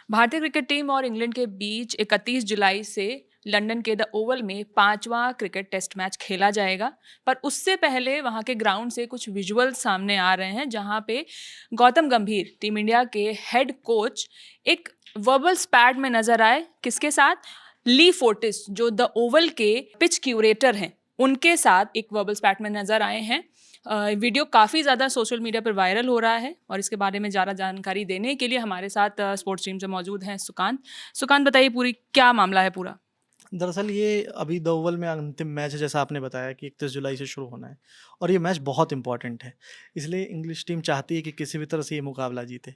भारतीय cricket team और England के बीच 31 जुलाई से लंदन के द ओवल में 5वां क्रिकेट टेस्ट मैच खेला जाएगा। पर उससे पहले वहां के ग्राउंड से कुछ विजुअल्स सामने आ रहे हैं, जहां पे गौतम गंभीर टीम इंडिया के हेड कोच एक वर्बल स्पैट में नजर आए। किसके साथ? ली फोर्टिस, जो द ओवल के पिच क्यूरेटर हैं, उनके साथ एक वर्बल स्पैट में नजर आए हैं। वीडियो काफ़ी ज़्यादा सोशल मीडिया पर वायरल हो रहा है और इसके बारे में ज़्यादा जानकारी देने के लिए हमारे साथ स्पोर्ट्स टीम से मौजूद हैं सुकांत। सुकांत, बताइए पूरी क्या मामला है पूरा। दरअसल ये अभी द ओवल में अंतिम मैच है, जैसा आपने बताया कि 31 जुलाई से शुरू होना है और ये मैच बहुत इंपॉर्टेंट है। इसलिए इंग्लिश टीम चाहती है कि किसी भी तरह से ये मुकाबला जीते।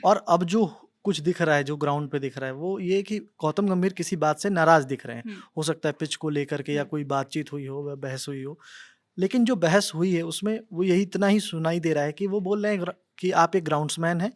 और अब जो कुछ दिख रहा है, जो ग्राउंड पे दिख रहा है, वो ये कि गौतम गंभीर किसी बात से नाराज़ दिख रहे हैं। हम्म। हो सकता है पिच को लेकर के या हम्म। कोई बातचीत हुई हो या बहस हुई हो। लेकिन जो बहस हुई है उसमें वो यही इतना ही सुनाई दे रहा है कि वो बोल रहे हैं कि आप एक ग्राउंड्समैन हैं,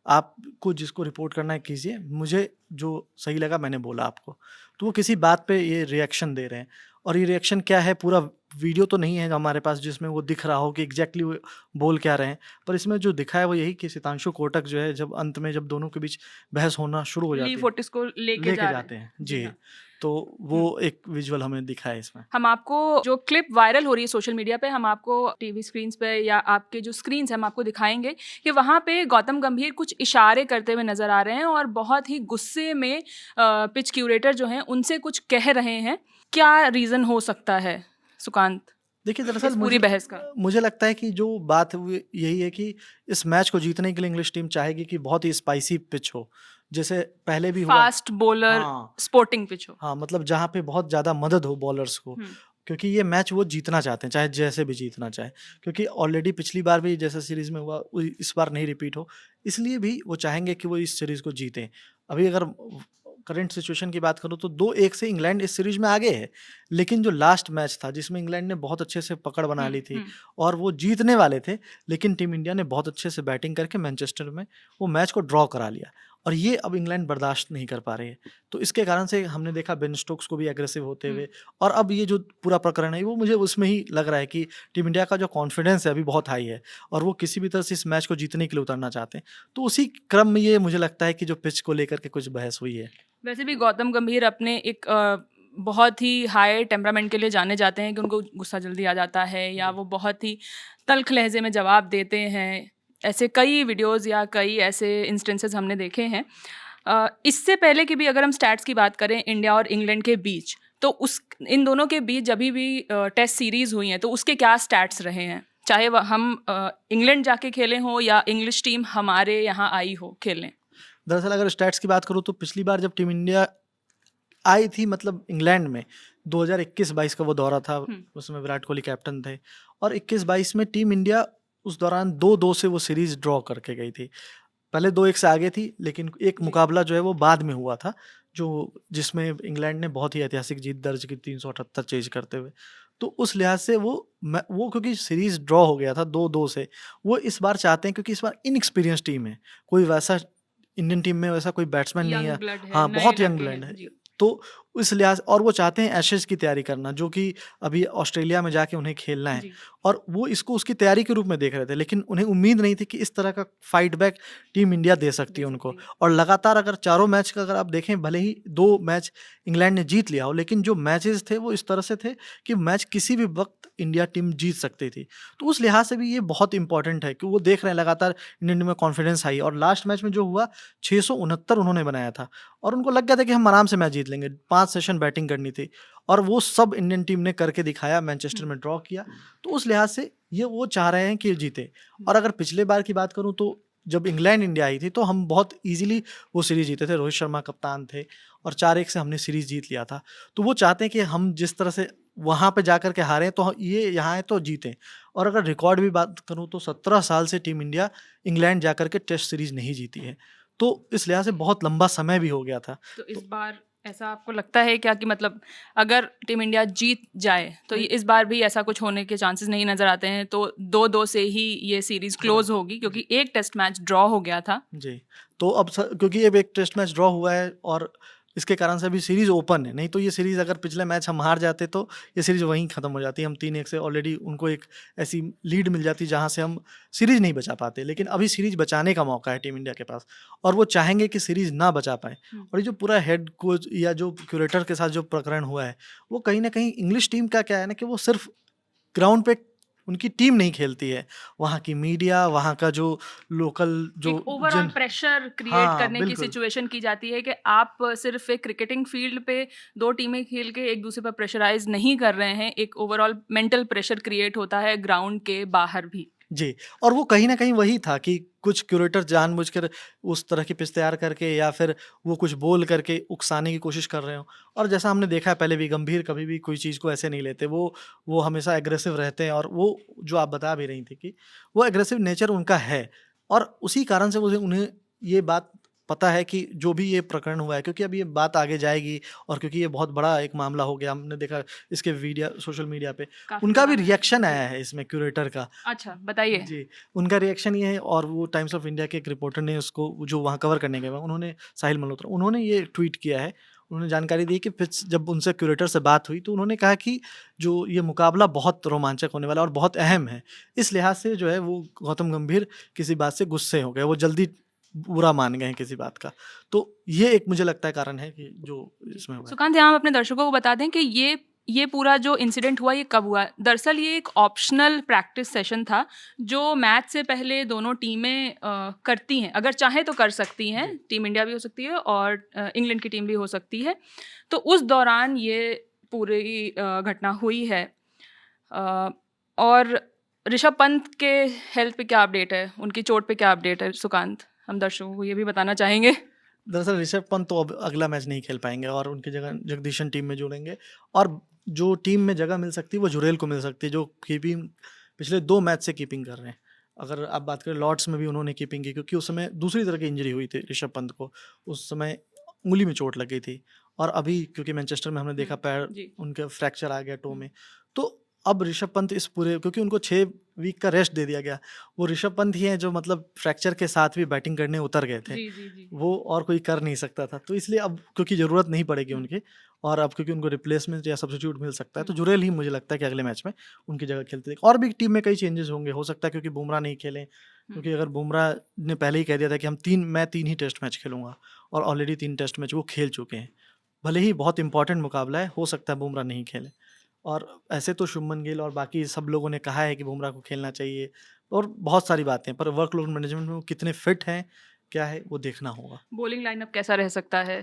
आपको जिसको रिपोर्ट करना है कीजिए, मुझे जो सही लगा मैंने बोला आपको। तो वो किसी बात पे ये रिएक्शन दे रहे हैं। और ये रिएक्शन क्या है, पूरा वीडियो तो नहीं है हमारे पास जिसमें वो दिख रहा हो कि एग्जैक्टली वो बोल क्या रहे हैं। पर इसमें जो दिखा है वो यही कि सितांशु कोटक जो है, जब अंत में जब दोनों के बीच बहस होना शुरू हो ली जाती है, फोर्टिस को लेके लेके जा रहे हैं। जाते हैं जी जी। हाँ। तो वो हम्म। एक विजुअल हमें दिखा है इसमें। हम आपको जो क्लिप वायरल हो रही है सोशल मीडिया पे, हम आपको टीवी स्क्रीन पे या आपके जो स्क्रीन हम आपको दिखाएंगे कि वहाँ पे गौतम गंभीर कुछ इशारे करते हुए नजर आ रहे हैं और बहुत ही गुस्से में पिच क्यूरेटर जो हैं उनसे कुछ कह रहे हैं। क्या रीज़न हो सकता है सुकांत देखिए, दरअसल इस पूरी बहस का? मुझे लगता है कि जो बात हुई यही है कि इस मैच को जीतने के लिए इंग्लिश टीम चाहेगी कि बहुत ही स्पाइसी पिच हो, जैसे पहले भी हुआ। फास्ट बॉलर हाँ, स्पोर्टिंग पिच हो। हाँ, मतलब जहाँ पे बहुत ज़्यादा मदद हो बॉलर्स को, हम्म। क्योंकि ये मैच वो जीतना चाहते हैं, चाहे जैसे भी जीतना चाहें। क्योंकि ऑलरेडी पिछली बार भी जैसा सीरीज़ में हुआ, इस बार नहीं रिपीट हो, इसलिए भी वो चाहेंगे कि वो इस सीरीज़ को जीतें। अभी अगर करंट सिचुएशन की बात करूँ तो 2-1 से इंग्लैंड इस सीरीज़ में आगे है। लेकिन जो लास्ट मैच था जिसमें इंग्लैंड ने बहुत अच्छे से पकड़ बना ली थी हम्म। और वो जीतने वाले थे, लेकिन टीम इंडिया ने बहुत अच्छे से बैटिंग करके मैनचेस्टर में वो मैच को ड्रॉ करा लिया और ये अब इंग्लैंड बर्दाश्त नहीं कर पा रही है। तो इसके कारण से हमने देखा बेन स्टोक्स को भी एग्रेसिव होते हुए, और अब ये जो पूरा प्रकरण है वो मुझे उसमें ही लग रहा है कि टीम इंडिया का जो कॉन्फिडेंस है अभी बहुत हाई है और वो किसी भी तरह से इस मैच को जीतने के लिए उतरना चाहते हैं। तो उसी क्रम में ये मुझे लगता है कि जो पिच को लेकर के कुछ बहस हुई है। वैसे भी गौतम गंभीर अपने एक बहुत ही हाई टेम्परामेंट के लिए जाने जाते हैं कि उनको गुस्सा जल्दी आ जाता है या जी। वो बहुत ही तल्ख लहजे में जवाब देते हैं। ऐसे कई वीडियोस या कई ऐसे इंस्टेंसेस हमने देखे हैं। इससे पहले की भी अगर हम स्टैट्स की बात करें इंडिया और इंग्लैंड के बीच, तो उस इन दोनों के बीच जब भी टेस्ट सीरीज हुई हैं तो उसके क्या स्टैट्स रहे हैं, चाहे वह हम इंग्लैंड जाके खेले हों या इंग्लिश टीम हमारे यहाँ आई हो खेलने? दरअसल अगर स्टैट्स की बात करूँ तो पिछली बार जब टीम इंडिया आई थी, मतलब इंग्लैंड में 2021-22 का वो दौरा था, उसमें विराट कोहली कैप्टन थे और 21-22 में टीम इंडिया उस दौरान 2-2 से वो सीरीज ड्रॉ करके गई थी। पहले 2-1 से आगे थी, लेकिन एक जी। मुकाबला जो है वो बाद में हुआ था, जो जिसमें इंग्लैंड ने बहुत ही ऐतिहासिक जीत दर्ज की 378 चेज़ करते हुए। तो उस लिहाज से वो क्योंकि सीरीज़ ड्रॉ हो गया था 2-2 से, वो इस बार चाहते हैं क्योंकि इस बार इनएक्सपीरियंस टीम है। कोई वैसा इंडियन टीम में वैसा कोई बैट्समैन नहीं यंग है। ब्लड है, हाँ, नए बहुत यंग लड़के ब्लड हैं है। जी। तो इस लिहाज, और वो चाहते हैं एशेज़ की तैयारी करना, जो कि अभी ऑस्ट्रेलिया में जाके उन्हें खेलना है। जी। और वो इसको उसकी तैयारी के रूप में देख रहे थे, लेकिन उन्हें उम्मीद नहीं थी कि इस तरह का फाइट बैक टीम इंडिया दे सकती दे है सकती उनको। है। और लगातार अगर चारों मैच का अगर आप देखें, भले ही 2 मैच इंग्लैंड ने जीत लिया हो, लेकिन जो मैचेज़ थे वो इस तरह से थे कि मैच किसी भी वक़्त इंडिया टीम जीत सकती थी। तो उस लिहाज से भी ये बहुत इंपॉर्टेंट है कि वो देख रहे हैं लगातार इंडियन टीम में कॉन्फिडेंस आई, और लास्ट मैच में जो हुआ 669 उन्होंने बनाया था और उनको लग गया था कि हम आराम से मैच जीत लेंगे। 5 सेशन बैटिंग करनी थी और वो सब इंडियन टीम ने करके दिखाया, मैनचेस्टर में ड्रॉ किया। तो उस लिहाज से ये वो चाह रहे हैं कि जीते। और अगर पिछले बार की बात करूँ तो जब इंग्लैंड इंडिया आई थी तो हम बहुत ईज़िली वो सीरीज़ जीते थे, रोहित शर्मा कप्तान थे और 4-1 से हमने सीरीज़ जीत लिया था। तो वो चाहते हैं कि हम जिस तरह से वहाँ पे जाकर के हारे तो ये यहाँ आए तो जीतें। और अगर रिकॉर्ड भी बात करूँ तो 17 साल से टीम इंडिया इंग्लैंड जाकर के टेस्ट सीरीज़ नहीं जीती है। तो इस लिहाज से बहुत लंबा समय भी हो गया था। तो इस तो बार ऐसा आपको लगता है क्या कि मतलब अगर टीम इंडिया जीत जाए तो ये नहीं, इस बार भी ऐसा कुछ होने के चांसेस नहीं नज़र आते हैं, तो 2-2 से ही ये सीरीज़ क्लोज़ हाँ, होगी क्योंकि एक टेस्ट मैच ड्रॉ हो गया था? जी। तो अब क्योंकि अब एक टेस्ट मैच ड्रॉ हुआ है और इसके कारण से अभी सीरीज़ ओपन है, नहीं तो ये सीरीज़ अगर पिछले मैच हम हार जाते तो ये सीरीज़ वहीं ख़त्म हो जाती। हम 3-1 से ऑलरेडी उनको एक ऐसी लीड मिल जाती जहाँ से हम सीरीज़ नहीं बचा पाते। लेकिन अभी सीरीज़ बचाने का मौका है टीम इंडिया के पास और वो चाहेंगे कि सीरीज़ ना बचा पाएँ। और ये जो पूरा हेड कोच या जो क्यूरेटर के साथ जो प्रकरण हुआ है, वो कहीं न कहीं इंग्लिश टीम का क्या है ना कि वो सिर्फ़ ग्राउंड पे उनकी टीम नहीं खेलती है। वहाँ की मीडिया, वहाँ का जो लोकल जो एक ओवरऑल जन प्रेशर क्रिएट हाँ, करने की बिल्कुल। सिचुएशन की जाती है कि आप सिर्फ एक क्रिकेटिंग फील्ड पे 2 टीमें खेल के एक दूसरे पर प्रेशराइज़ नहीं कर रहे हैं, एक ओवरऑल मेंटल प्रेशर क्रिएट होता है ग्राउंड के बाहर भी। जी, और वो कहीं न कहीं वही था कि कुछ क्यूरेटर जानबूझकर उस तरह की पिच तैयार करके या फिर वो कुछ बोल करके उकसाने की कोशिश कर रहे हों। और जैसा हमने देखा है पहले भी, गंभीर कभी भी कोई चीज़ को ऐसे नहीं लेते। वो हमेशा एग्रेसिव रहते हैं और वो जो आप बता भी रही थी कि वो एग्रेसिव नेचर उनका है और उसी कारण से मुझे उन्हें ये बात पता है कि जो भी ये प्रकरण हुआ है, क्योंकि अब ये बात आगे जाएगी और क्योंकि ये बहुत बड़ा एक मामला हो गया, हमने देखा इसके वीडियो सोशल मीडिया पे काफ़ी उनका बड़ा भी है। रिएक्शन जी। आया है इसमें क्यूरेटर का। अच्छा, बताइए। जी, उनका रिएक्शन ये है और वो टाइम्स ऑफ इंडिया के एक रिपोर्टर ने उसको जो वहाँ कवर करने गए हुए हैं, उन्होंने साहिल मल्होत्रा, उन्होंने ये ट्वीट किया है। उन्होंने जानकारी दी कि पिच जब उनसे क्यूरेटर से बात हुई तो उन्होंने कहा कि जो ये मुकाबला बहुत रोमांचक होने वाला है और बहुत अहम है। इस लिहाज से जो है वो गौतम गंभीर किसी बात से गुस्से हो गए, वो जल्दी बुरा मान गए हैं किसी बात का। तो ये एक मुझे लगता है कारण है कि जो इसमें हुआ है। सुकांत, यहाँ हम अपने दर्शकों को बता दें कि ये पूरा जो इंसिडेंट हुआ ये कब हुआ? दरअसल ये एक ऑप्शनल प्रैक्टिस सेशन था, जो मैच से पहले दोनों टीमें करती हैं। अगर चाहें तो कर सकती हैं, जी। टीम इंडिया भी हो सकती है और इंग्लैंड की टीम भी हो सकती है। तो उस दौरान ये पूरी घटना हुई है। अ, और ऋषभ पंत के हेल्थ पे क्या अपडेट है? उनकी चोट पे क्या अपडेट है सुकांत? हम दर्शकों को ये भी बताना चाहेंगे। दरअसल ऋषभ पंत तो अब अगला मैच नहीं खेल पाएँगे और उनकी जगह जगदीशन टीम में जुड़ेंगे और जो टीम में जगह मिल सकती है वो जुरेल को मिल सकती है, जो कीपिंग पिछले 2 मैच से कीपिंग कर रहे हैं। अगर आप बात करें लॉर्ड्स में भी उन्होंने कीपिंग की, क्योंकि उस समय दूसरी तरह की इंजरी हुई थी ऋषभ पंत को। उस समय उँगली में चोट लग गई थी और अभी क्योंकि मैनचेस्टर में हमने देखा पैर जी। उनका फ्रैक्चर आ गया टो हुँ। में। तो अब ऋषभ पंत इस पूरे, क्योंकि उनको 6 वीक का रेस्ट दे दिया गया। वो ऋषभ पंत ही हैं जो मतलब फ्रैक्चर के साथ भी बैटिंग करने उतर गए थे। जी, जी, जी। वो और कोई कर नहीं सकता था। तो इसलिए अब क्योंकि ज़रूरत नहीं पड़ेगी हुँ। उनकी और अब क्योंकि उनको रिप्लेसमेंट या सब्स्टिट्यूट मिल सकता है, तो हुँ। जुरेल ही मुझे लगता है कि अगले मैच में उनकी जगह खेलते देखें। और भी टीम में कई चेंजेस होंगे, हो सकता है क्योंकि बुमराह नहीं खेलें, हुँ। क्योंकि अगर बुमराह ने पहले ही कह दिया था कि मैं 3 ही टेस्ट मैच खेलूँगा और ऑलरेडी 3 टेस्ट मैच वो खेल चुके हैं। भले ही बहुत इंपॉर्टेंट मुकाबला है, हो सकता है बुमराह नहीं खेलें। और ऐसे तो शुभमन गिल और बाकी सब लोगों ने कहा है कि बुमराह को खेलना चाहिए और बहुत सारी बातें हैं, पर वर्कलोड मैनेजमेंट में वो कितने फिट हैं, क्या है, वो देखना होगा। बॉलिंग लाइनअप कैसा रह सकता है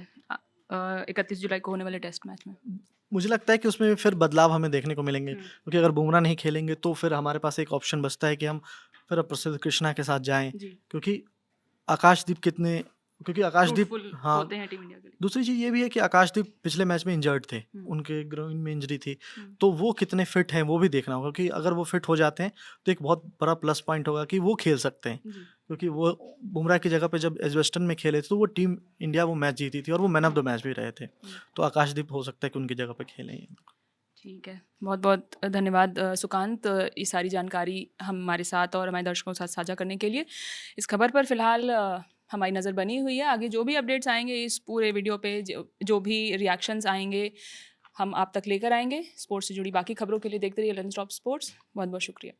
31 जुलाई को होने वाले टेस्ट मैच में? मुझे लगता है कि उसमें फिर बदलाव हमें देखने को मिलेंगे, हुँ। क्योंकि अगर बुमराह नहीं खेलेंगे तो फिर हमारे पास एक ऑप्शन बचता है कि हम फिर अब प्रसिद्ध कृष्णा के साथ जाएँ, जी। क्योंकि आकाशदीप कितने क्योंकि आकाशदीप फ्रूटफुल हाँ, होते हैं टीम इंडिया के लिए। दूसरी चीज़ ये भी है कि आकाशदीप पिछले मैच में इंजर्ड थे, हुँ। उनके ग्रोइन में इंजरी थी, हुँ। तो वो कितने फिट हैं वो भी देखना होगा, क्योंकि अगर वो फिट हो जाते हैं तो एक बहुत बड़ा प्लस पॉइंट होगा कि वो खेल सकते हैं, जी। क्योंकि वो बुमराह की जगह पे जब एजबेस्टन में खेले थे तो वो टीम इंडिया वो मैच जीती थी और वो मैन ऑफ द मैच भी रहे थे। तो आकाशदीप हो सकता है कि उनकी जगह पे खेलें। ठीक है। बहुत-बहुत धन्यवाद सुकांत, ये सारी जानकारी हमारे साथ और हमारे दर्शकों के साथ साझा करने के लिए। इस खबर पर फ़िलहाल हमारी नज़र बनी हुई है। आगे जो भी अपडेट्स आएँगे इस पूरे वीडियो पे, जो भी रिएक्शंस आएँगे, हम आप तक लेकर आएँगे। स्पोर्ट्स से जुड़ी बाकी खबरों के लिए देखते रहिए लंच स्टॉप स्पोर्ट्स। बहुत-बहुत शुक्रिया।